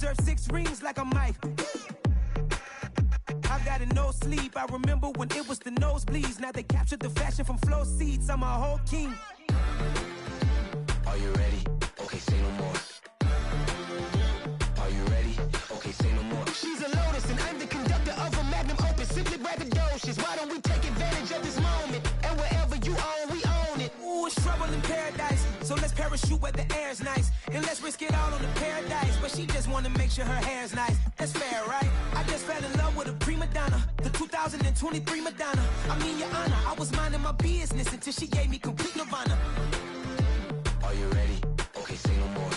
deserve 6 rings like a Mike. I got a no sleep. I remember when it was the nosebleeds. Now they captured the fashion from flow seats. I'm a whole king. Are you ready? Okay, say no more. Are you ready? Okay, say no more. She's a lotus and I'm the conductor of a magnum opus. Simply braggadocious. Why don't we take advantage of this moment? And wherever you own, we own it. Ooh, it's trouble in paradise. So let's parachute where the air's nice. And let's risk it all on the paradise. But she just wanna make sure her hair's nice. That's fair, right? I just fell in love with a prima donna. The 2023 Madonna. I mean, your honor, I was minding my business until she gave me complete nirvana. Are you ready? Okay, say no more.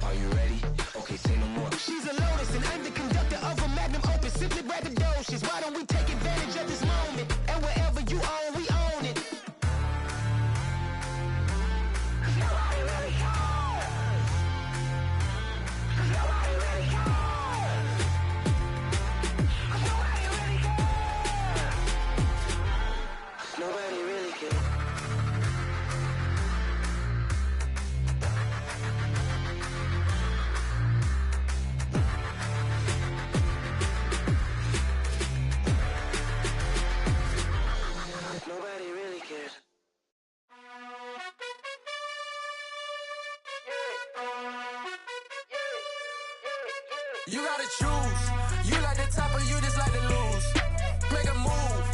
Are you ready? Okay, say no more. She's a lotus and I'm the conductor of a magnum opus. Simply braggadocious. Why don't we take advantage of this moment? And wherever you own, we own it. Nobody really cares. Nobody really cares. Nobody really cares. Nobody really cares. Nobody really cares. You gotta choose. You like the top or you just like to lose. Make a move.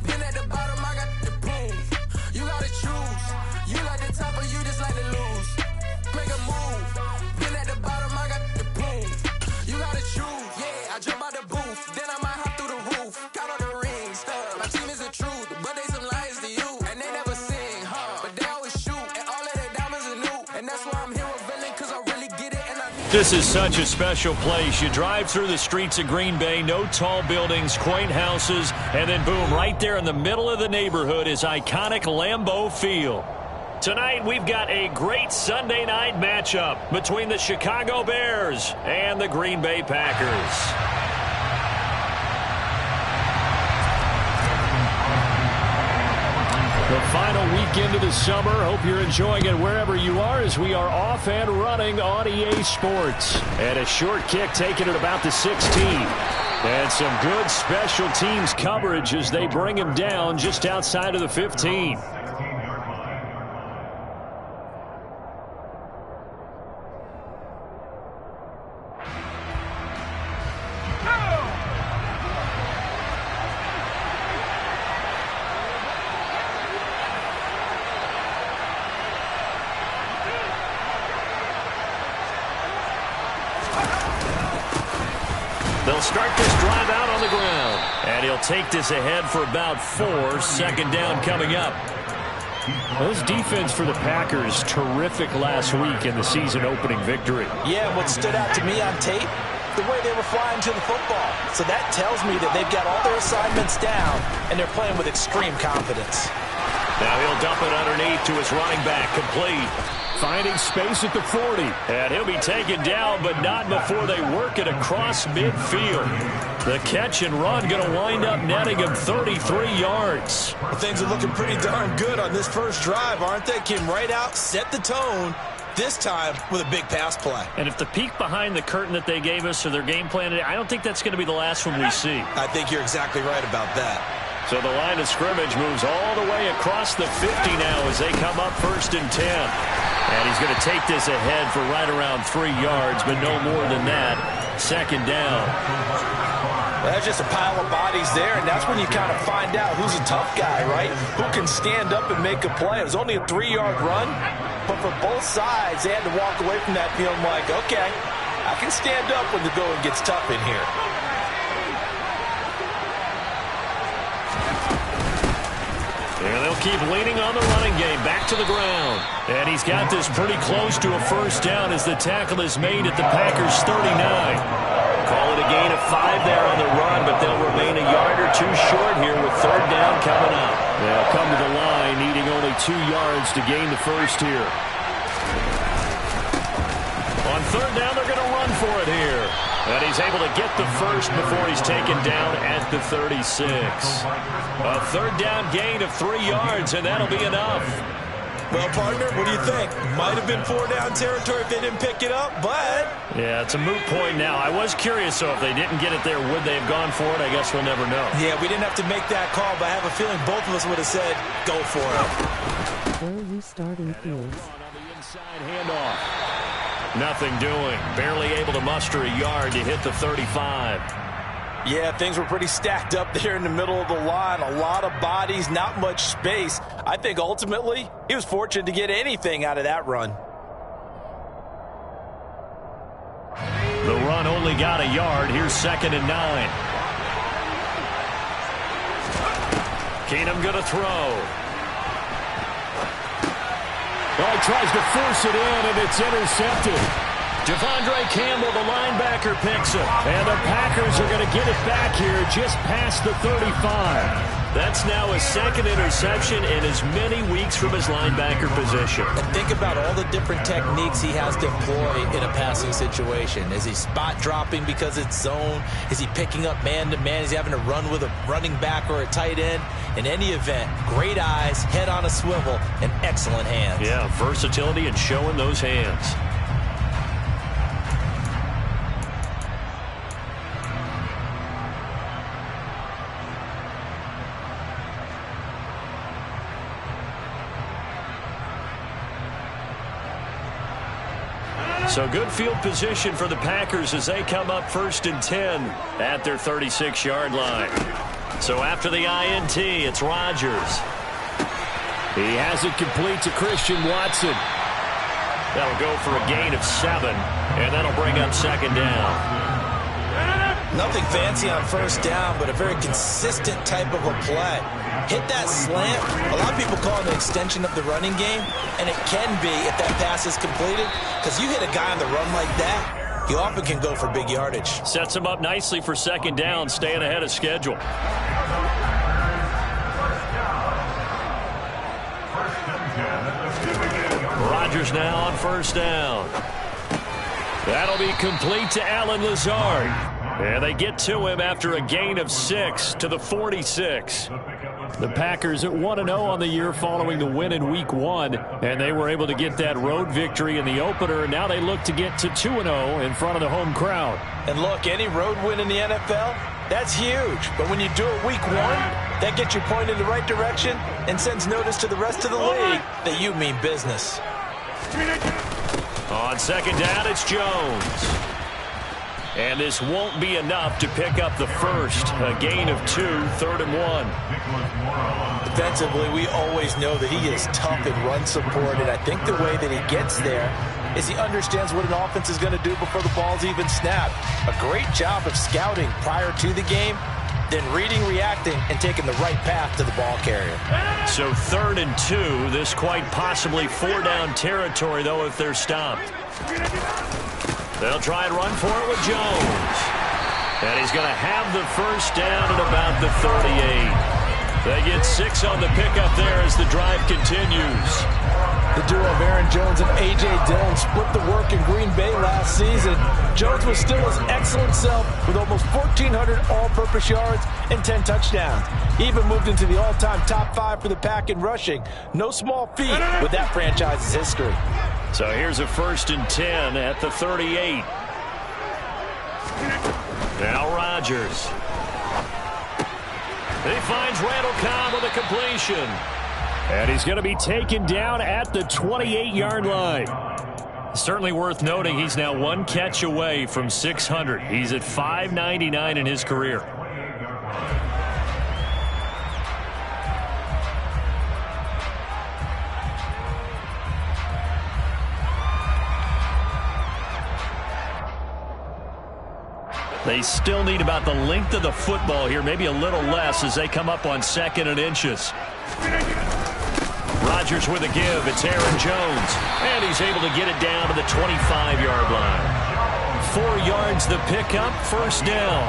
Been at the bottom, I got the proof. You gotta choose. You like the top or you just like to lose. Make a move. Been at the bottom, I got the proof. You gotta choose. Yeah, I jump out the booth. Then I might hop through the roof. Count all the rings. My team is the truth, but they some liars to you. And they never sing, but they always shoot. And all of their diamonds are new. And that's why I'm here revealing, cause I really get it. And I This is such a special place. You drive through the streets of Green Bay, no tall buildings, quaint houses, and then boom, right there in the middle of the neighborhood is iconic Lambeau Field. Tonight, we've got a great Sunday night matchup between the Chicago Bears and the Green Bay Packers. The final weekend of the summer. Hope you're enjoying it wherever you are as we are off and running on EA Sports. And a short kick taken at about the 16. And some good special teams coverage as they bring him down just outside of the 15. They'll start this drive out on the ground. And he'll take this ahead for about 4. Second down coming up. Those defense for the Packers, terrific last week in the season opening victory. Yeah, what stood out to me on tape, the way they were flying to the football. So that tells me that they've got all their assignments down, and they're playing with extreme confidence. Now he'll dump it underneath to his running back, complete. Finding space at the 40. And he'll be taken down, but not before they work it across midfield. The catch and run going to wind up netting him 33 yards. Well, things are looking pretty darn good on this first drive, aren't they? Came right out, set the tone, this time with a big pass play. And if the peek behind the curtain that they gave us or their game plan, I don't think that's going to be the last one we see. I think you're exactly right about that. So the line of scrimmage moves all the way across the 50 now as they come up 1st and 10. And he's going to take this ahead for right around 3 yards, but no more than that. Second down. Well, that's just a pile of bodies there, and that's when you kind of find out who's a tough guy, right? Who can stand up and make a play. It was only a 3-yard run, but for both sides, they had to walk away from that feeling like, okay, I can stand up when the going gets tough in here. And they'll keep leaning on the running game. Back to the ground. And he's got this pretty close to a first down as the tackle is made at the Packers' 39. Call it a gain of 5 there on the run, but they'll remain a yard or 2 short here with 3rd down coming up. They'll come to the line needing only 2 yards to gain the first here. On 3rd down, they're going to run for it here. And he's able to get the first before he's taken down at the 36. A 3rd down gain of 3 yards, and that'll be enough. Well, partner, what do you think? Might have been 4-down territory if they didn't pick it up, but... Yeah, it's a moot point now. I was curious, so if they didn't get it there, would they have gone for it? I guess we'll never know. Yeah, we didn't have to make that call, but I have a feeling both of us would have said, go for it. Where are you starting fields? On the inside handoff. Nothing doing. Barely able to muster a yard to hit the 35. Yeah, things were pretty stacked up there in the middle of the line. A lot of bodies, not much space. I think ultimately he was fortunate to get anything out of that run. The run only got a yard. Here's 2nd and 9. Keenum going to throw. Oh, he tries to force it in, and it's intercepted. Devondre Campbell, the linebacker, picks him. And the Packers are going to get it back here just past the 35. That's now his 2nd interception in as many weeks from his linebacker position. And think about all the different techniques he has to employ in a passing situation. Is he spot dropping because it's zone? Is he picking up man-to-man? Is he having to run with a running back or a tight end? In any event, great eyes, head on a swivel, and excellent hands. Yeah, versatility and showing those hands. So good field position for the Packers as they come up 1st and 10 at their 36-yard line. So after the INT, it's Rodgers. He has it complete to Christian Watson. That'll go for a gain of 7, and that'll bring up 2nd down. Nothing fancy on 1st down, but a very consistent type of a play. Hit that slant. A lot of people call it an extension of the running game, and it can be if that pass is completed, because you hit a guy on the run like that, he often can go for big yardage. Sets him up nicely for 2nd down, staying ahead of schedule. Rodgers now on 1st down. That'll be complete to Allen Lazard. And they get to him after a gain of 6 to the 46. The Packers at 1-0 on the year following the win in Week 1, and they were able to get that road victory in the opener, and now they look to get to 2-0 in front of the home crowd. And look, any road win in the NFL, that's huge. But when you do it Week 1, that gets you pointed in the right direction and sends notice to the rest of the league that you mean business. On 2nd down, it's Jones. And this won't be enough to pick up the first. A gain of 2, 3rd and 1. Defensively, we always know that he is tough in run support, and I think the way that he gets there is he understands what an offense is going to do before the ball's even snapped. A great job of scouting prior to the game, then reading, reacting, and taking the right path to the ball carrier. So 3rd and 2, this quite possibly 4-down territory, though, if they're stopped. They'll try and run for it with Jones. And he's going to have the 1st down at about the 38. They get 6 on the pickup there as the drive continues. The duo of Aaron Jones and A.J. Dillon split the work in Green Bay last season. Jones was still his excellent self with almost 1,400 all-purpose yards and 10 touchdowns. He even moved into the all-time top 5 for the Pack in rushing. No small feat with that franchise's history. So here's a 1st and 10 at the 38. Now Rodgers. He finds Randall Cobb with a completion. And he's going to be taken down at the 28-yard line. Certainly worth noting he's now 1 catch away from 600. He's at 599 in his career. They still need about the length of the football here, maybe a little less as they come up on 2nd and inches. Rodgers with a give. It's Aaron Jones. And he's able to get it down to the 25-yard line. 4 yards the pickup, 1st down.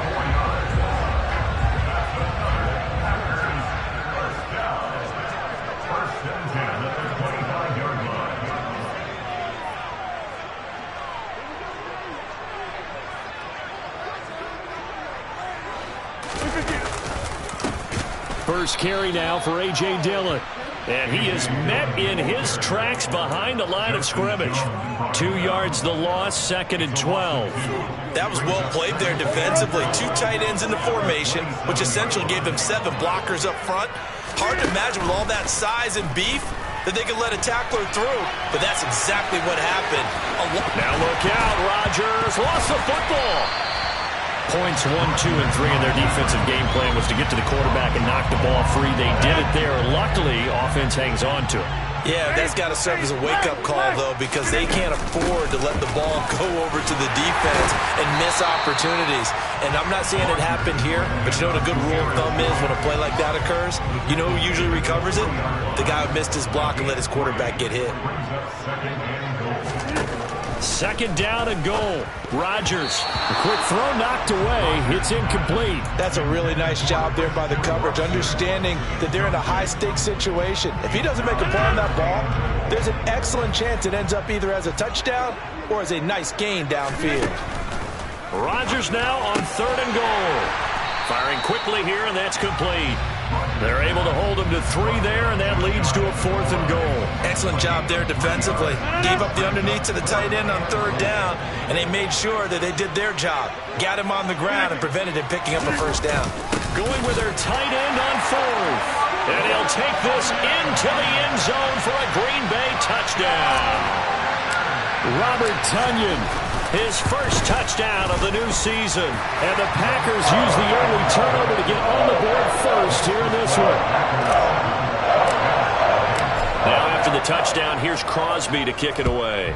First carry now for A.J. Dillon. And he is met in his tracks behind the line of scrimmage. 2 yards the loss, 2nd and 12. That was well played there defensively. 2 tight ends in the formation, which essentially gave them 7 blockers up front. Hard to imagine with all that size and beef that they could let a tackler through, but that's exactly what happened. Now look out, Rodgers lost the football. Points 1, 2, and 3 in their defensive game plan was to get to the quarterback and knock the ball free. They did it there. Luckily, offense hangs on to it. Yeah, that's got to serve as a wake-up call, though, because they can't afford to let the ball go over to the defense and miss opportunities. And I'm not saying it happened here, but you know what a good rule of thumb is when a play like that occurs? You know who usually recovers it? The guy who missed his block and let his quarterback get hit. 2nd down and goal. Rodgers, a quick throw knocked away. It's incomplete. That's a really nice job there by the coverage, understanding that they're in a high-stakes situation. If he doesn't make a play on that ball, there's an excellent chance it ends up either as a touchdown or as a nice gain downfield. Rodgers now on 3rd and goal. Firing quickly here, and that's complete. They're able to hold him to 3 there, and that leads to a 4th and goal. Excellent job there defensively. Gave up the underneath to the tight end on 3rd down, and they made sure that they did their job. Got him on the ground and prevented him picking up a 1st down. Going with their tight end on 4th. And he'll take this into the end zone for a Green Bay touchdown. Robert Tonyan, his first touchdown of the new season. And the Packers use the early turnover to get on the board first here in this one. Now after the touchdown, here's Crosby to kick it away.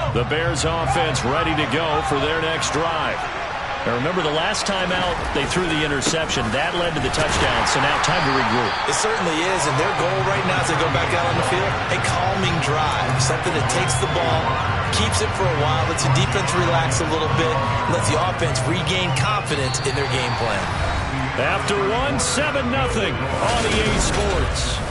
The Bears offense ready to go for their next drive. Now remember, the last time out, they threw the interception. That led to the touchdown, so now time to regroup. It certainly is, and their goal right now as they go back out on the field, a calming drive, something that takes the ball, keeps it for a while, lets the defense relax a little bit, lets the offense regain confidence in their game plan. After 7-0 on EA Sports.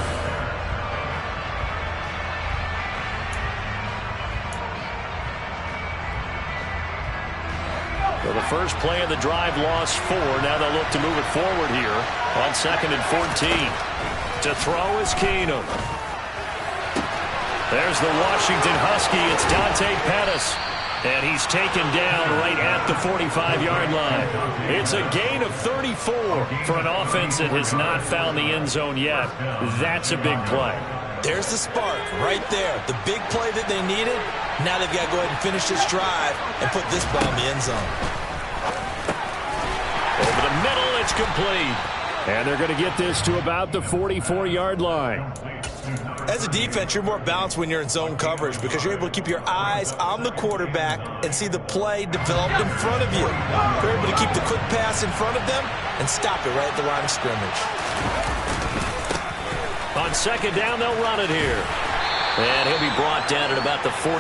So the first play of the drive lost 4. Now they'll look to move it forward here on 2nd and 14. To throw is Keenum. There's the Washington Husky. It's Dante Pettis. And he's taken down right at the 45-yard line. It's a gain of 34 for an offense that has not found the end zone yet. That's a big play. There's the spark right there. The big play that they needed. Now they've got to go ahead and finish this drive and put this ball in the end zone. Over the middle, it's complete. And they're going to get this to about the 44-yard line. As a defense, you're more balanced when you're in zone coverage because you're able to keep your eyes on the quarterback and see the play develop in front of you. You're able to keep the quick pass in front of them and stop it right at the line of scrimmage. On 2nd down, they'll run it here. And he'll be brought down at about the 42.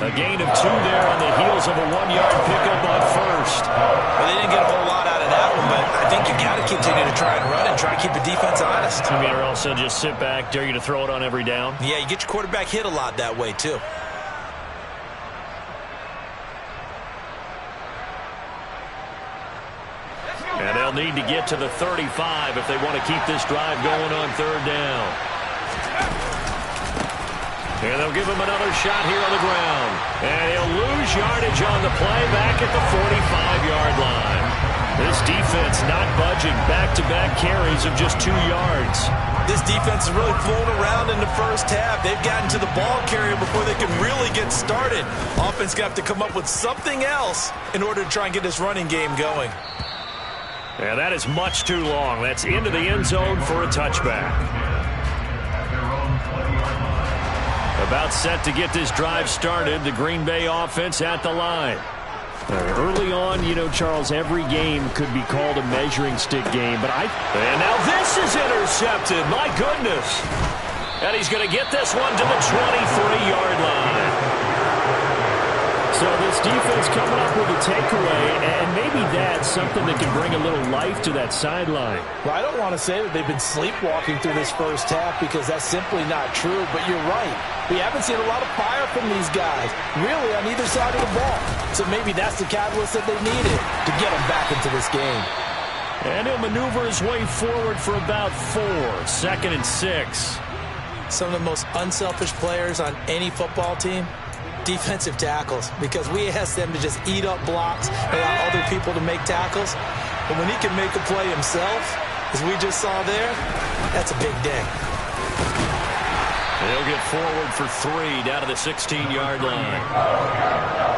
A gain of 2 there on the heels of a 1-yard pickup on 1st. Well, they didn't get a whole lot out of that one, but I think you got to continue to try and run and try to keep the defense honest. I mean, or else they'll just sit back, dare you to throw it on every down. Yeah, you get your quarterback hit a lot that way, too. And they'll need to get to the 35 if they want to keep this drive going on 3rd down. And they'll give him another shot here on the ground. And he'll lose yardage on the play back at the 45-yard line. This defense not budging. Back-to-back carries of just 2 yards. This defense is really flown around in the first half. They've gotten to the ball carrier before they can really get started. Offense got to come up with something else in order to try and get this running game going. Yeah, that is much too long. That's into the end zone for a touchback. About set to get this drive started. The Green Bay offense at the line. Early on, you know, Charles, every game could be called a measuring stick game. And now this is intercepted. My goodness. And he's going to get this one to the 23-yard line. So this defense coming up with a takeaway, and maybe that's something that can bring a little life to that sideline. Well, I don't want to say that they've been sleepwalking through this first half because that's simply not true, but you're right. We haven't seen a lot of fire from these guys, really, on either side of the ball. So maybe that's the catalyst that they needed to get them back into this game. And he'll maneuver his way forward for about 4. 2nd and 6. Some of the most unselfish players on any football team, defensive tackles, because we ask them to just eat up blocks, allow other people to make tackles. But when he can make a play himself, as we just saw there, that's a big day. He'll get forward for 3 down to the 16-yard line.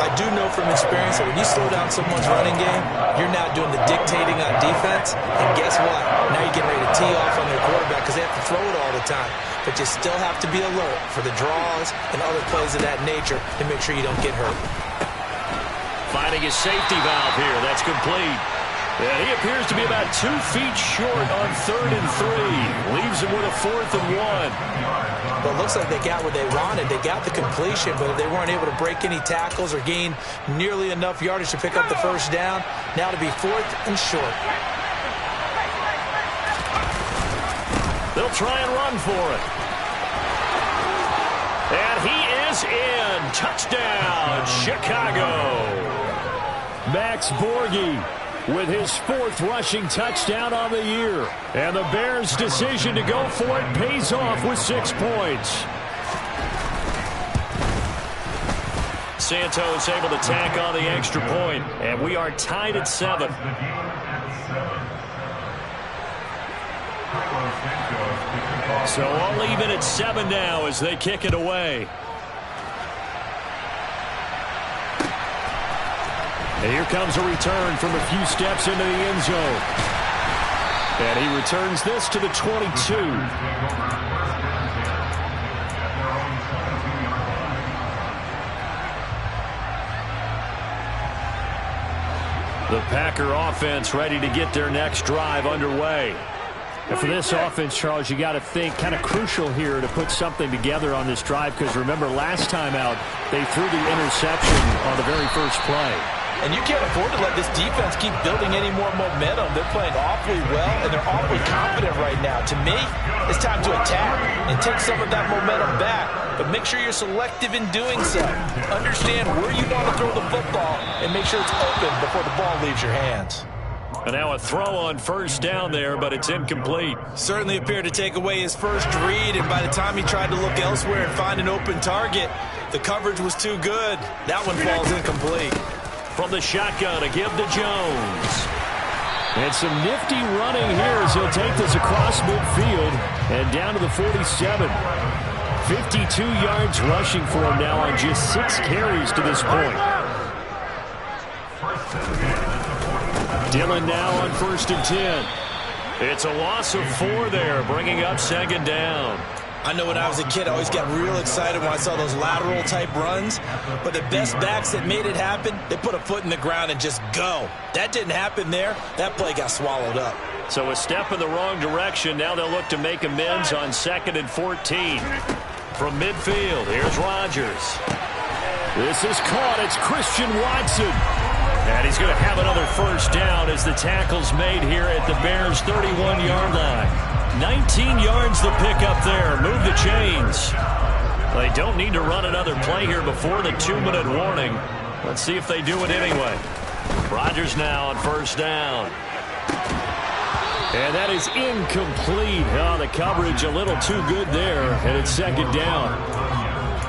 I do know from experience that when you slow down someone's running game, you're now doing the dictating on defense. And guess what? Now you're getting ready to tee off on their quarterback because they have to throw it all the time. But you still have to be alert for the draws and other plays of that nature to make sure you don't get hurt. Finding his safety valve here. That's complete. And he appears to be about 2 feet short on 3rd and 3. Leaves him with a 4th and 1. Well, it looks like they got what they wanted. They got the completion, but they weren't able to break any tackles or gain nearly enough yardage to pick up the first down. Now to be 4th and short. They'll try and run for it. And he is in. Touchdown, Chicago. Max Borghi with his 4th rushing touchdown on the year. And the Bears' decision to go for it pays off with 6 points. Santos able to tack on the extra point, and we are tied at 7. So all even at 7 now as they kick it away. And here comes a return from a few steps into the end zone. And he returns this to the 22. The Packer offense ready to get their next drive underway. And for this offense, Charles, you got to think kind of crucial here to put something together on this drive because remember last time out they threw the interception on the very first play. And you can't afford to let this defense keep building any more momentum. They're playing awfully well, and they're awfully confident right now. To me, it's time to attack and take some of that momentum back. But make sure you're selective in doing so. Understand where you want to throw the football and make sure it's open before the ball leaves your hands. And now a throw on first down there, but it's incomplete. Certainly appeared to take away his first read, and by the time he tried to look elsewhere and find an open target, the coverage was too good. That one falls incomplete. From the shotgun, a give to Jones. And some nifty running here as he'll take this across midfield and down to the 47. 52 yards rushing for him now on just 6 carries to this point. Dillon now on 1st and 10. It's a loss of 4 there, bringing up 2nd down. I know when I was a kid, I always got real excited when I saw those lateral-type runs. But the best backs that made it happen, they put a foot in the ground and just go. That didn't happen there. That play got swallowed up. So a step in the wrong direction. Now they'll look to make amends on 2nd and 14. From midfield, here's Rodgers. This is caught. It's Christian Watson. And he's going to have another first down as the tackle's made here at the Bears' 31-yard line. 19 yards the pick up there. Move the chains. They don't need to run another play here before the 2-minute warning. Let's see if they do it anyway. Rodgers now on first down. And that is incomplete. Oh, the coverage a little too good there. And it's 2nd down.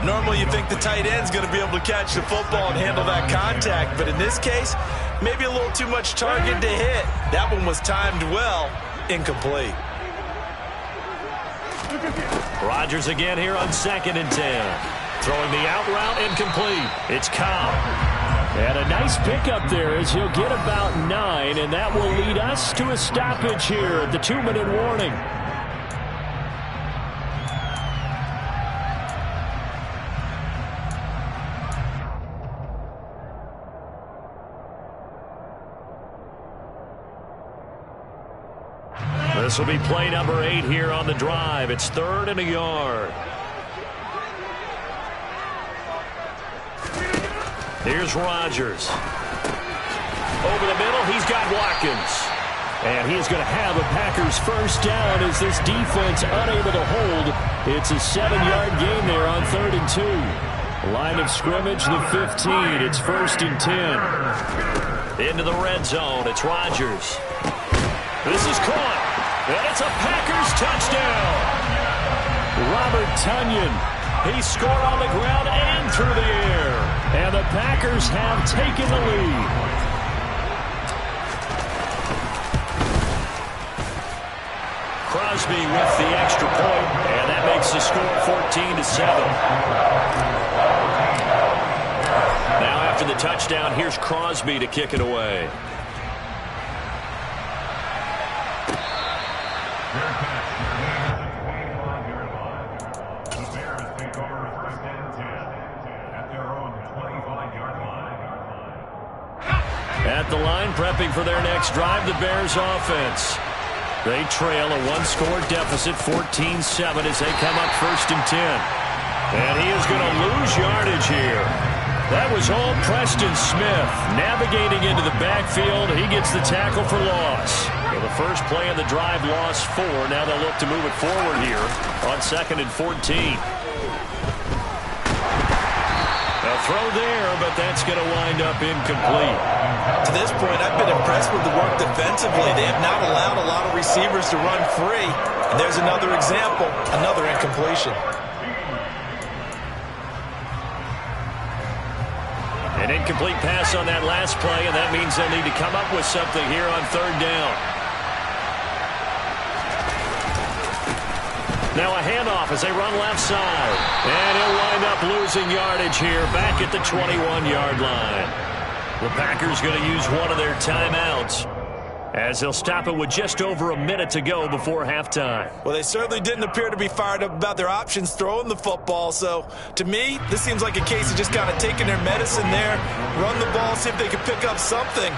Normally you think the tight end's going to be able to catch the football and handle that contact. But in this case, maybe a little too much target to hit. That one was timed well. Incomplete. Rodgers again here on 2nd and 10. Throwing the out route, incomplete. It's Cobb. And a nice pickup there as he'll get about 9, and that will lead us to a stoppage here at the 2-minute warning. This will be play number 8 here on the drive. It's 3rd and a yard. Here's Rodgers. Over the middle, he's got Watkins. And he's going to have a Packers first down as this defense unable to hold. It's a 7-yard gain there on 3rd and 2. Line of scrimmage, the 15. It's 1st and 10. Into the red zone. It's Rodgers. This is caught. And it's a Packers touchdown. Robert Tonyan. He scored on the ground and through the air. And the Packers have taken the lead. Crosby with the extra point, and that makes the score 14-7. Now after the touchdown, here's Crosby to kick it away. At the line, prepping for their next drive, the Bears offense. They trail a one-score deficit, 14-7, as they come up 1st and 10. And he is going to lose yardage here. That was all Preston Smith navigating into the backfield. He gets the tackle for loss. So the first play of the drive lost 4. Now they'll look to move it forward here on 2nd and 14. A throw there, but that's going to wind up incomplete. To this point, I've been impressed with the work defensively. They have not allowed a lot of receivers to run free. And there's another example, another incompletion. An incomplete pass on that last play, and that means they'll need to come up with something here on 3rd down. Now a handoff as they run left side. And he'll wind up losing yardage here back at the 21-yard line. The Packers going to use one of their timeouts as they'll stop it with just over a minute to go before halftime. Well, they certainly didn't appear to be fired up about their options throwing the football. So, to me, this seems like a case of just kind of taking their medicine there, run the ball, see if they could pick up something.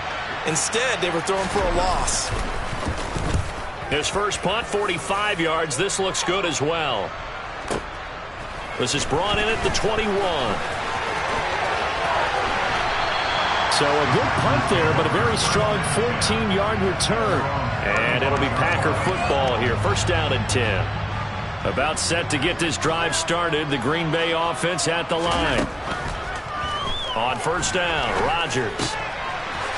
Instead, they were throwing for a loss. His first punt, 45 yards. This looks good as well. This is brought in at the 21. So a good punt there, but a very strong 14-yard return. And it'll be Packer football here. 1st down and 10. About set to get this drive started. The Green Bay offense at the line. On 1st down, Rodgers.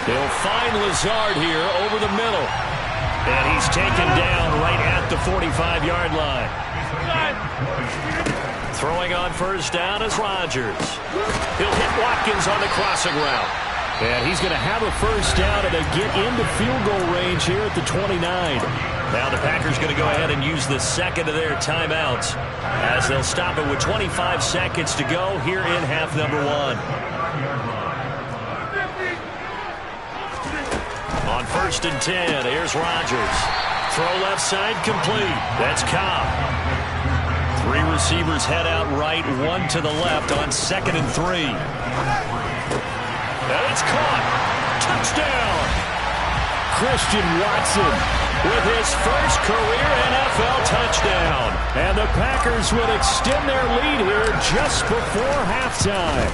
They'll find Lazard here over the middle. And he's taken down right at the 45-yard line. Throwing on 1st down is Rodgers. He'll hit Watkins on the crossing route. And he's going to have a 1st down and they get into field goal range here at the 29. Now the Packers going to go ahead and use the second of their timeouts as they'll stop it with 25 seconds to go here in half number 1. On 1st and 10, here's Rodgers. Throw left side complete. That's Cobb. 3 receivers head out right, 1 to the left on 2nd and 3. And it's caught. Touchdown. Christian Watson with his first career NFL touchdown. And the Packers will extend their lead here just before halftime.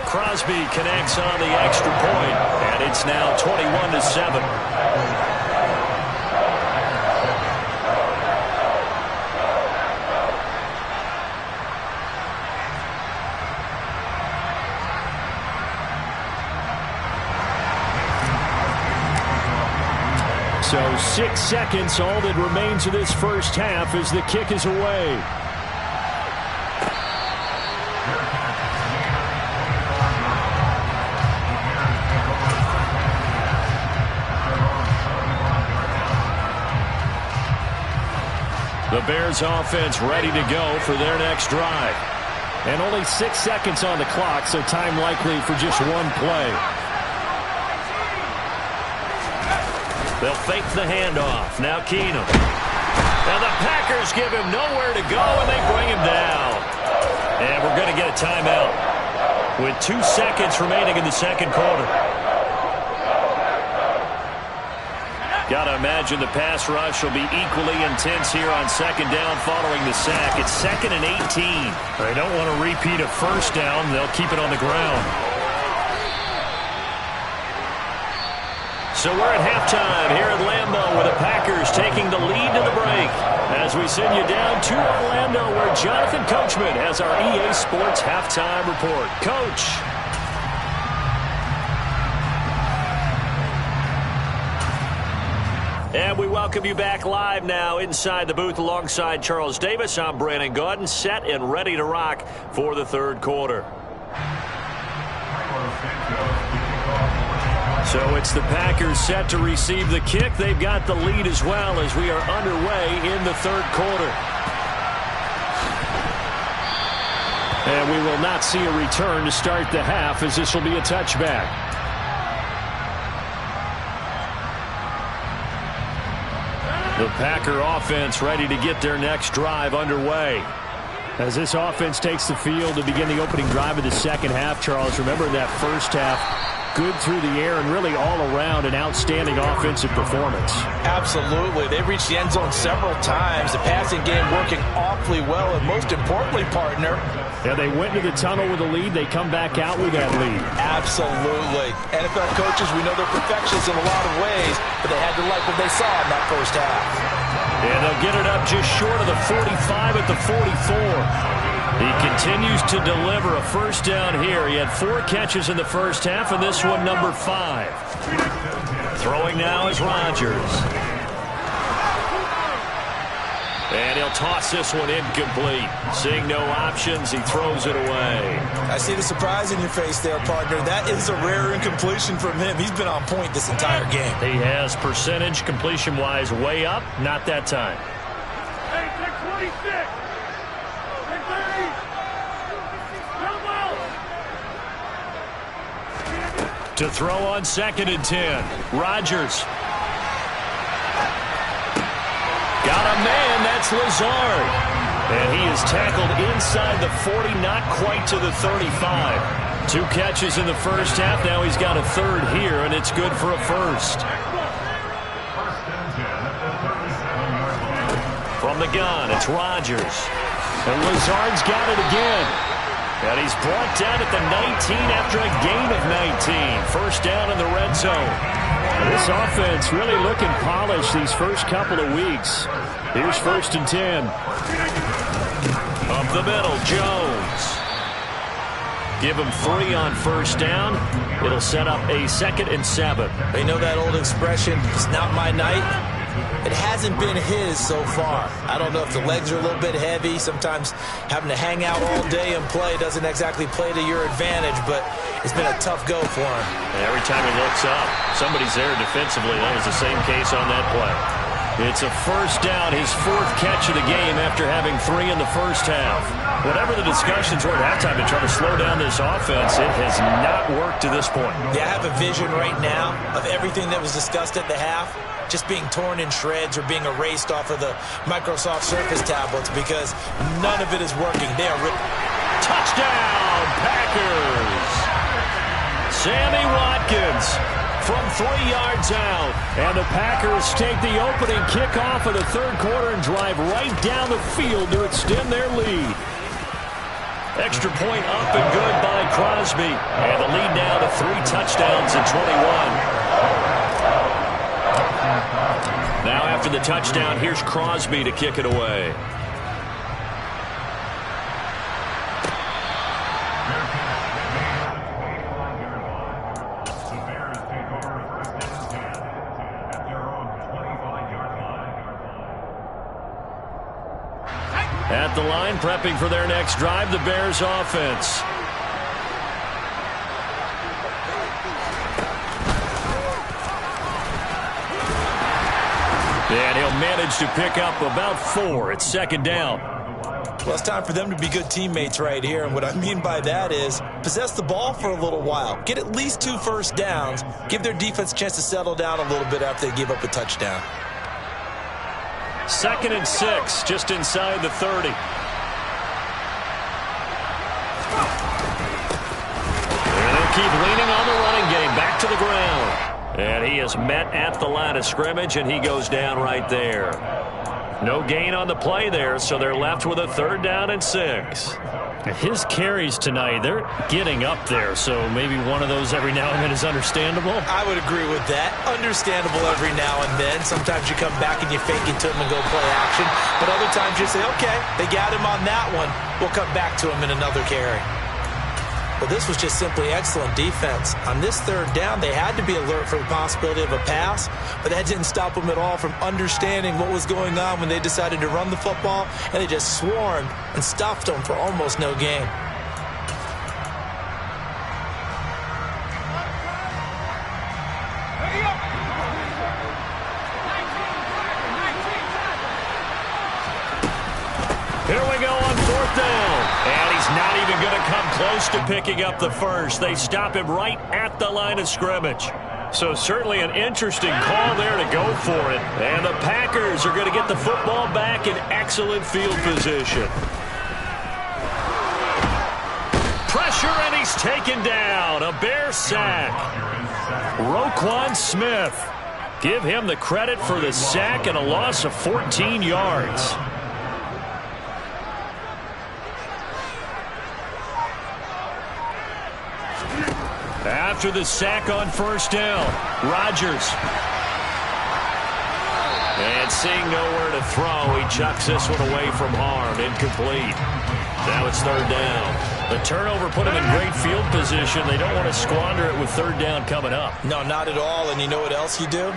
Crosby connects on the extra point, and it's now 21-7. So 6 seconds, all that remains of this first half as the kick is away. The Bears offense ready to go for their next drive. And only 6 seconds on the clock, so time likely for just one play. They'll fake the handoff. Now Keenum. And the Packers give him nowhere to go, and they bring him down. And we're going to get a timeout with 2 seconds remaining in the second quarter. Got to imagine the pass rush will be equally intense here on second down following the sack. It's 2nd and 18. They don't want to repeat a first down. They'll keep it on the ground. So we're at halftime here at Lambeau with the Packers taking the lead to the break. As we send you down to Orlando where Jonathan Coachman has our EA Sports halftime report. Coach. And we welcome you back live now inside the booth alongside Charles Davis. I'm Brandon Gaudin, set and ready to rock for the third quarter. So it's the Packers set to receive the kick. They've got the lead as well as we are underway in the third quarter. And we will not see a return to start the half as this will be a touchback. The Packer offense ready to get their next drive underway. As this offense takes the field to begin the opening drive of the second half, Charles, remember that first half, good through the air and really all around an outstanding offensive performance. Absolutely. They reached the end zone several times. The passing game working awfully well, and most importantly, partner, yeah, they went to the tunnel with a lead. They come back out with that lead. Absolutely. NFL coaches, we know they're perfectionists in a lot of ways, but they had to like what they saw in that first half. And they'll get it up just short of the 45 at the 44. He continues to deliver a first down here. He had 4 catches in the first half, and this one number 5. Throwing now is Rodgers. And he'll toss this one incomplete. Seeing no options, he throws it away. I see the surprise in your face there, partner. That is a rare incompletion from him. He's been on point this entire game. He has percentage completion-wise way up. Not that time. Hey, 26. To throw on 2nd and 10. Rodgers. Got a man, that's Lazard. And he is tackled inside the 40, not quite to the 35. 2 catches in the first half. Now he's got a third here, and it's good for a first. From the gun, it's Rodgers. And Lazard's got it again. And he's brought down at the 19 after a gain of 19. First down in the red zone. This offense really looking polished these first couple of weeks. Here's 1st and 10. Up the middle, Jones. Give him 3 on first down. It'll set up a 2nd and 7. You know that old expression, it's not my night? It hasn't been his so far. I don't know if the legs are a little bit heavy. Sometimes having to hang out all day and play doesn't exactly play to your advantage, but it's been a tough go for him. And every time he looks up, somebody's there defensively. That was the same case on that play. It's a first down, his 4th catch of the game after having 3 in the first half. Whatever the discussions were at halftime to try to slow down this offense, it has not worked to this point. Yeah, I have a vision right now of everything that was discussed at the half just being torn in shreds or being erased off of the Microsoft Surface tablets because none of it is working. They are touchdown, Packers! Sammy Watkins from 3 yards out. And the Packers take the opening kickoff of the third quarter and drive right down the field to extend their lead. Extra point up and good by Crosby. And the lead now to 3 touchdowns at 21. Now after the touchdown, here's Crosby to kick it away. At the line, prepping for their next drive, the Bears offense. And he'll manage to pick up about 4. It's 2nd down. Well, it's time for them to be good teammates right here. And what I mean by that is possess the ball for a little while. Get at least 2 first downs. Give their defense a chance to settle down a little bit after they give up a touchdown. 2nd and 6, just inside the 30. And they'll keep leaning on the running game. Back to the ground. And he is met at the line of scrimmage, and he goes down right there. No gain on the play there, so they're left with a 3rd down and 6. His carries tonight, they're getting up there, so maybe one of those every now and then is understandable. I would agree with that. Understandable every now and then. Sometimes you come back and you fake it to him and go play action. But other times you say, okay, they got him on that one. We'll come back to him in another carry. Well, this was just simply excellent defense. On this 3rd down, they had to be alert for the possibility of a pass, but that didn't stop them at all from understanding what was going on when they decided to run the football, and they just swarmed and stuffed them for almost no gain. Here we go on 4th down. And he's not even going to come close to picking up the first. They stop him right at the line of scrimmage. So certainly an interesting call there to go for it. And the Packers are going to get the football back in excellent field position. Pressure, and he's taken down. A Bear sack. Roquan Smith. Give him the credit for the sack and a loss of 14 yards. After the sack on 1st down, Rodgers. And seeing nowhere to throw, he chucks this one away from harm. Incomplete. Now it's 3rd down. The turnover put him in great field position. They don't want to squander it with 3rd down coming up. No, not at all. And you know what else you do?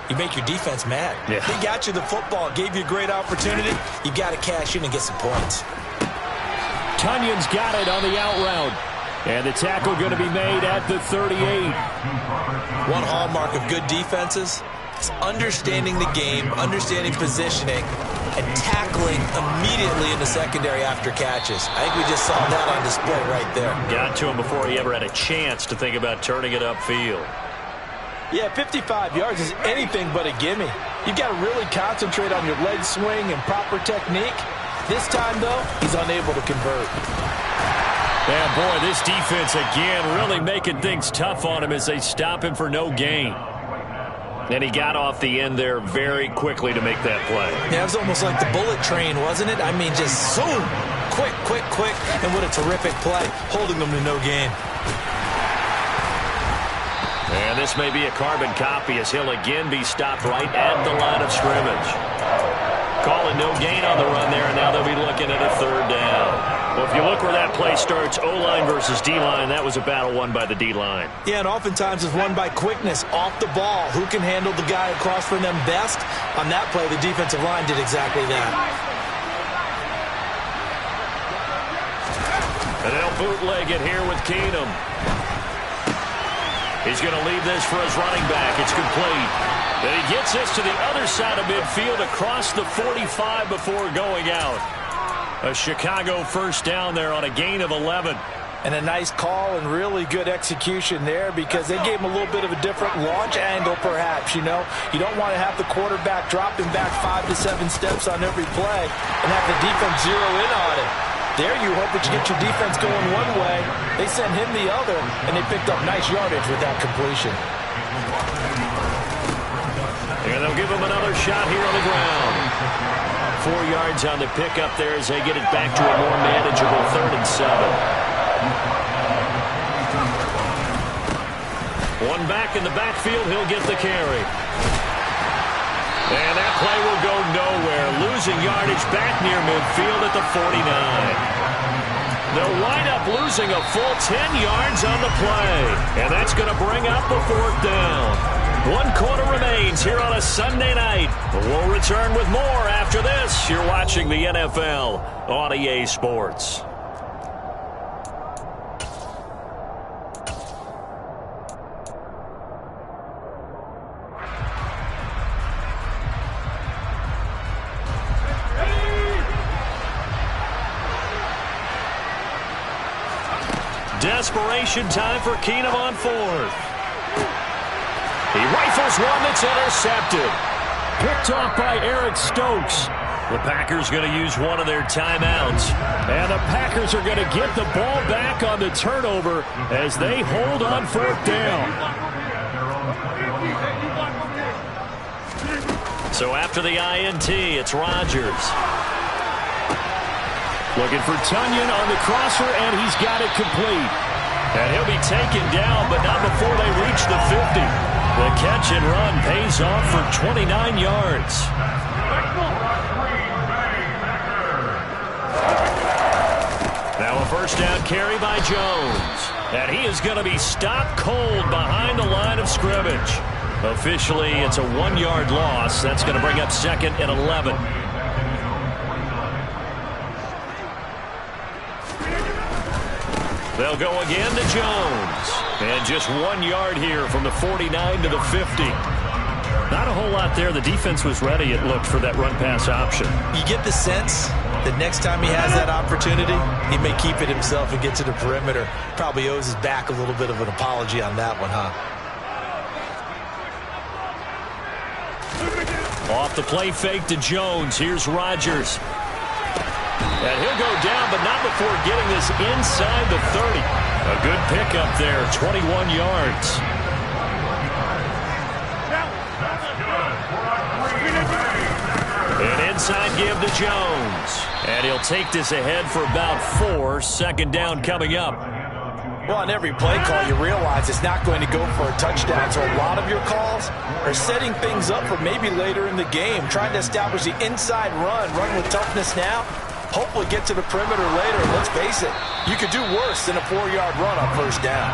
You make your defense mad. Yeah. They got you the football, gave you a great opportunity. You got to cash in and get some points. Tunyon's got it on the out route. And the tackle going to be made at the 38. One hallmark of good defenses is understanding the game, understanding positioning, and tackling immediately in the secondary after catches. I think we just saw that on display right there. Got to him before he ever had a chance to think about turning it upfield. Yeah, 55 yards is anything but a gimme. You've got to really concentrate on your leg swing and proper technique. This time, though, he's unable to convert. Yeah, boy, this defense again really making things tough on him as they stop him for no gain. And he got off the end there very quickly to make that play. Yeah, it was almost like the bullet train, wasn't it? I mean, just zoom, quick, quick, quick, and what a terrific play, holding them to no gain. And this may be a carbon copy as he'll again be stopped right at the line of scrimmage. Calling no gain on the run there, and now they'll be looking at a 3rd down. Well, if you look where that play starts, O-line versus D-line, that was a battle won by the D-line. Yeah, and oftentimes it's won by quickness, off the ball. Who can handle the guy across from them best? On that play, the defensive line did exactly that. And they'll bootleg it here with Keenum. He's going to leave this for his running back. It's complete. And he gets this to the other side of midfield across the 45 before going out. A Chicago 1st down there on a gain of 11. And a nice call and really good execution there because they gave him a little bit of a different launch angle perhaps, you know. You don't want to have the quarterback dropping back 5 to 7 steps on every play and have the defense zero in on it. There you hope that you get your defense going one way. They sent him the other, and they picked up nice yardage with that completion. And they'll give him another shot here on the ground. 4 yards on the pickup there as they get it back to a more manageable 3rd and 7. One back in the backfield, he'll get the carry. And that play will go nowhere. Losing yardage back near midfield at the 49. They'll wind up losing a full 10 yards on the play. And that's going to bring up the 4th down. 1 quarter remains here on a Sunday night. We'll return with more after this. You're watching the NFL on EA Sports. Desperation time for Keenum on 4th. He rifles one that's intercepted. Picked off by Eric Stokes. The Packers going to use one of their timeouts. And the Packers are going to get the ball back on the turnover as they hold on 4th down. So after the INT, it's Rodgers. Looking for Tunyon on the crosser, and he's got it complete. And he'll be taken down, but not before they reach the 50. The catch and run pays off for 29 yards. Now a first down carry by Jones. And he is going to be stopped cold behind the line of scrimmage. Officially, it's a 1-yard loss. That's going to bring up 2nd and 11. They'll go again to Jones. And just 1 yard here from the 49 to the 50. Not a whole lot there. The defense was ready, it looked, for that run-pass option. You get the sense that next time he has that opportunity, he may keep it himself and get to the perimeter. Probably owes his back a little bit of an apology on that one, huh? Off the play fake to Jones. Here's Rodgers. And he'll go down, but not before getting this inside the 30. A good pickup there, 21 yards. An inside give to Jones. And he'll take this ahead for about 4. 2nd down coming up. Well, on every play call, you realize it's not going to go for a touchdown. So a lot of your calls are setting things up for maybe later in the game, trying to establish the inside run with toughness now. Hopefully get to the perimeter later. Let's face it, you could do worse than a 4-yard run on 1st down.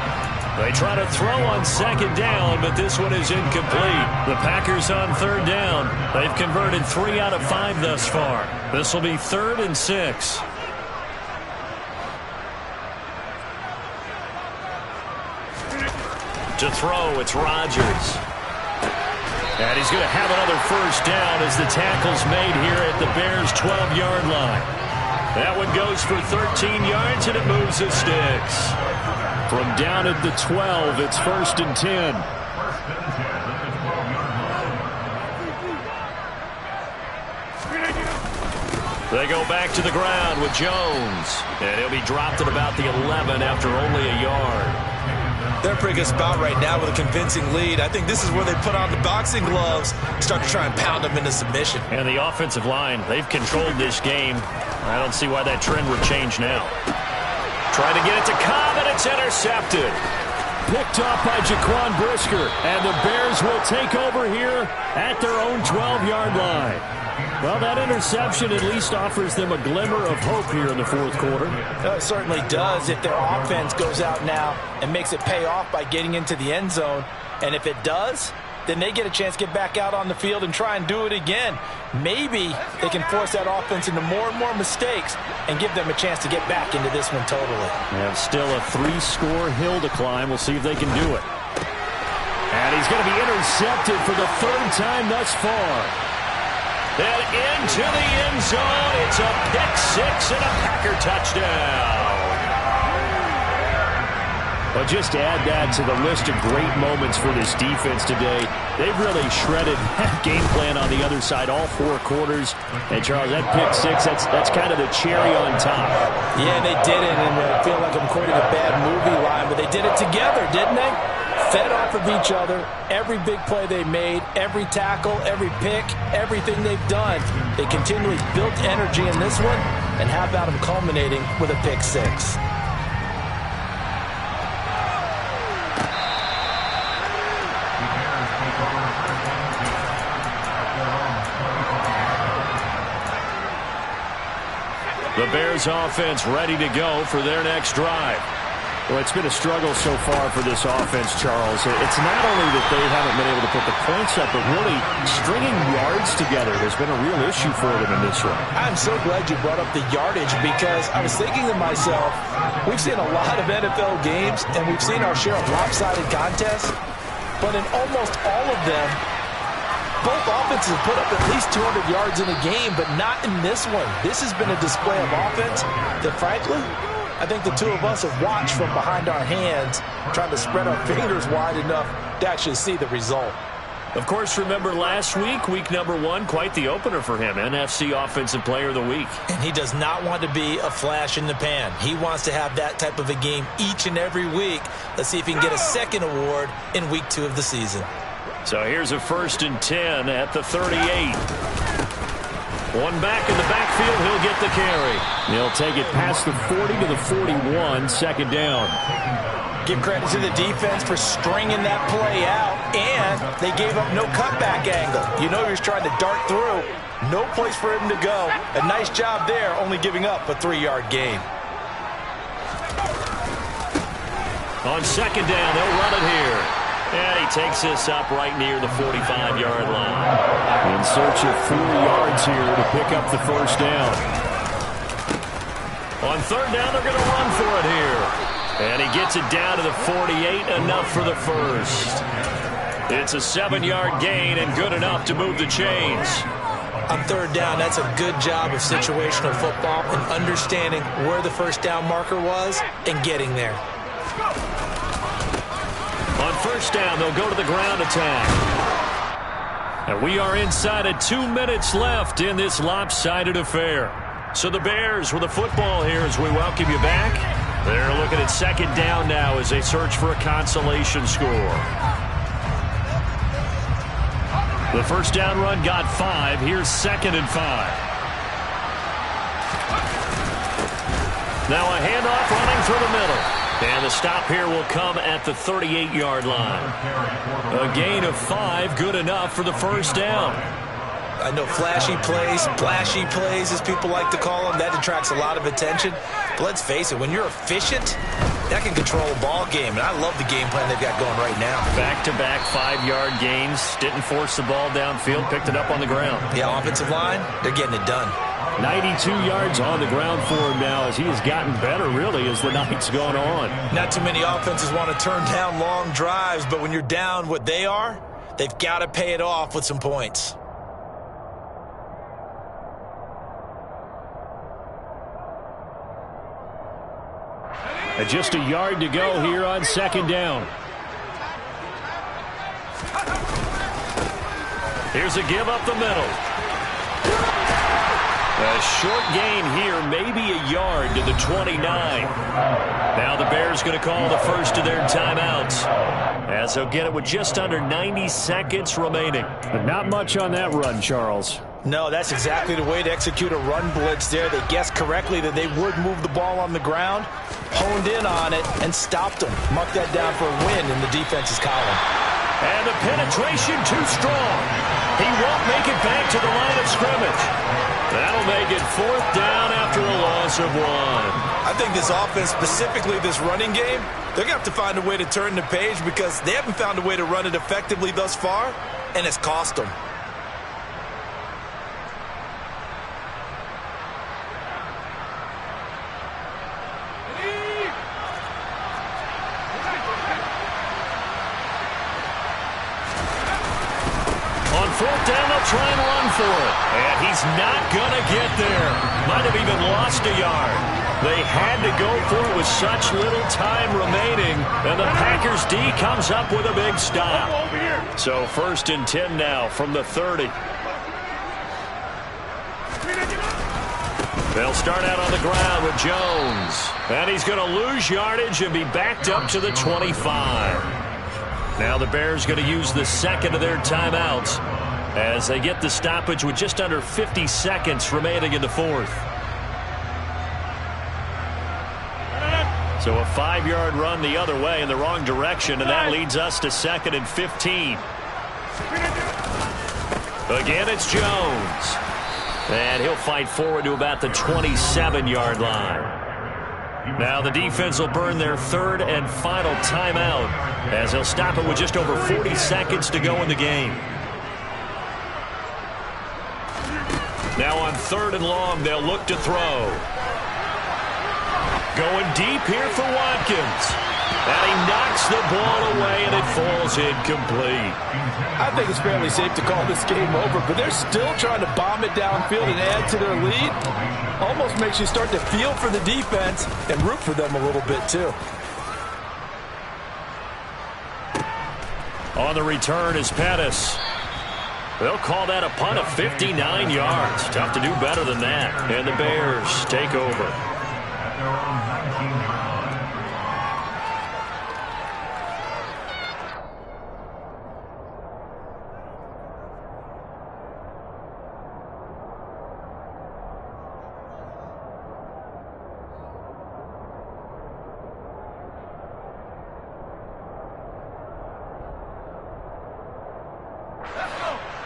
They try to throw on 2nd down, but this one is incomplete. The Packers on 3rd down. They've converted 3 out of 5 thus far. This will be 3rd and 6. To throw, it's Rodgers. And he's going to have another 1st down as the tackle's made here at the Bears' 12-yard line. That one goes for 13 yards, and it moves the sticks. From down at the 12, it's 1st and 10. They go back to the ground with Jones. And he'll be dropped at about the 11 after only a yard. They're in a pretty good spot right now with a convincing lead. I think this is where they put on the boxing gloves, start to try and pound them into submission. And the offensive line, they've controlled this game. I don't see why that trend would change now. Trying to get it to Cobb, and it's intercepted. Picked off by Jaquan Brisker, and the Bears will take over here at their own 12-yard line. Well, that interception at least offers them a glimmer of hope here in the 4th quarter. It certainly does if their offense goes out now and makes it pay off by getting into the end zone. And if it does, then they get a chance to get back out on the field and try and do it again. Maybe they can force that offense into more and more mistakes and give them a chance to get back into this one totally. They have still a 3-score hill to climb. We'll see if they can do it. And he's going to be intercepted for the 3rd time thus far. And into the end zone, it's a pick-6 and a Packer touchdown. But just add that to the list of great moments for this defense today. They've really shredded that game plan on the other side all 4 quarters. And, Charles, that pick-6, that's kind of the cherry on top. Yeah, they did it, and I feel like I'm quoting a bad movie line, but they did it together, didn't they? Fed off of each other, every big play they made, every tackle, every pick, everything they've done. They continually built energy in this one, and how about them culminating with a pick-6? The Bears offense ready to go for their next drive. Well, it's been a struggle so far for this offense, Charles. It's not only that they haven't been able to put the points up, but really stringing yards together has been a real issue for them in this one. I'm so glad you brought up the yardage because I was thinking to myself, we've seen a lot of NFL games and we've seen our share of lopsided contests, but in almost all of them, both offenses put up at least 200 yards in a game, but not in this one. This has been a display of offense that, frankly, I think the two of us have watched from behind our hands, trying to spread our fingers wide enough to actually see the result. Of course, remember last week, week number 1, quite the opener for him, NFC Offensive Player of the Week. And he does not want to be a flash in the pan. He wants to have that type of a game each and every week. Let's see if he can get a second award in week 2 of the season. So here's a 1st and 10 at the 38. One back in the backfield, he'll get the carry. He'll take it past the 40 to the 41, 2nd down. Give credit to the defense for stringing that play out, and they gave up no cutback angle. You know he was trying to dart through. No place for him to go. A nice job there, only giving up a 3-yard gain. On 2nd down, they'll run it here. And he takes this up right near the 45-yard line. In search of 4 yards here to pick up the 1st down. On 3rd down, they're going to run for it here. And he gets it down to the 48, enough for the 1st. It's a 7-yard gain and good enough to move the chains. On 3rd down, that's a good job of situational football and understanding where the 1st down marker was and getting there. On 1st down, they'll go to the ground attack. And we are inside of 2 minutes left in this lopsided affair. So the Bears with the football here as we welcome you back. They're looking at 2nd down now as they search for a consolation score. The 1st down run got 5. Here's 2nd and 5. Now a handoff running through the middle. And the stop here will come at the 38-yard line. A gain of 5, good enough for the 1st down. I know flashy plays, as people like to call them, that attracts a lot of attention. But let's face it, when you're efficient, that can control a ball game. And I love the game plan they've got going right now. Back-to-back 5-yard gains. Didn't force the ball downfield, picked it up on the ground. Yeah, offensive line, they're getting it done. 92 yards on the ground for him now as he has gotten better, really, as the night's gone on. Not too many offenses want to turn down long drives, but when you're down what they are, they've got to pay it off with some points. And just a yard to go here on 2nd down. Here's a give up the middle. A short gain here, maybe a yard to the 29. Now the Bears going to call the first of their timeouts, as they'll get it with just under 90 seconds remaining. But not much on that run, Charles. No, that's exactly the way to execute a run blitz there. They guessed correctly that they would move the ball on the ground, honed in on it, and stopped them. Mark that down for a win in the defense's column. And the penetration too strong. He won't make it back to the line of scrimmage. That'll make it 4th down after a loss of 1. I think this offense, specifically this running game, they're going to have to find a way to turn the page because they haven't found a way to run it effectively thus far, and it's cost them. On 4th down, they'll try and run for it. And he's not going to get there. Might have even lost a yard. They had to go for it with such little time remaining. And the Packers D comes up with a big stop. So 1st and 10 now from the 30. They'll start out on the ground with Jones. And he's going to lose yardage and be backed up to the 25. Now the Bears going to use the 2nd of their timeouts as they get the stoppage with just under 50 seconds remaining in the 4th. So a 5-yard run the other way in the wrong direction, and that leads us to 2nd and 15. Again, it's Jones. And he'll fight forward to about the 27-yard line. Now the defense will burn their 3rd and final timeout as they'll stop it with just over 40 seconds to go in the game. Now on 3rd and long, they'll look to throw. Going deep here for Watkins. And he knocks the ball away, and it falls incomplete. I think it's fairly safe to call this game over, but they're still trying to bomb it downfield and add to their lead. Almost makes you start to feel for the defense and root for them a little bit, too. On the return is Pettis. They'll call that a punt of 59 yards. Tough to do better than that. And the Bears take over.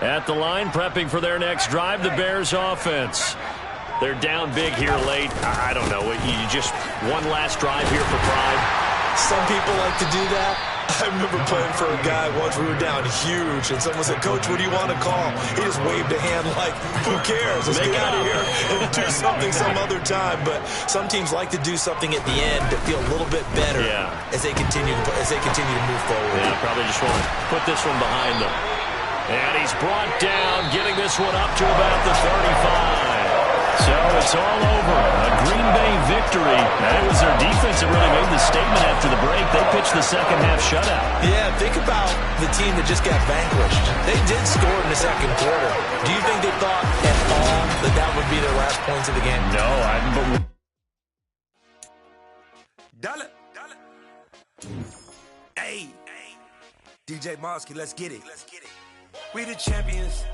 At the line, prepping for their next drive, the Bears offense. They're down big here late. I don't know. You just one last drive here for pride. Some people like to do that. I remember playing for a guy once. We were down huge, and someone said, "Coach, what do you want to call?" He just waved a hand like, "Who cares? Let's get out of here and do something some other time." But some teams like to do something at the end to feel a little bit better as they continue to move forward. Yeah, probably just want to put this one behind them. And he's brought down, getting this one up to about the 35. So it's all over. A Green Bay victory. And it was their defense that really made the statement after the break. They pitched the second-half shutout. Yeah, think about the team that just got vanquished. They did score in the second quarter. Do you think they thought at all that that would be their last points of the game? No, Dollar. Hey, DJ Mosky, let's get it. We the champions.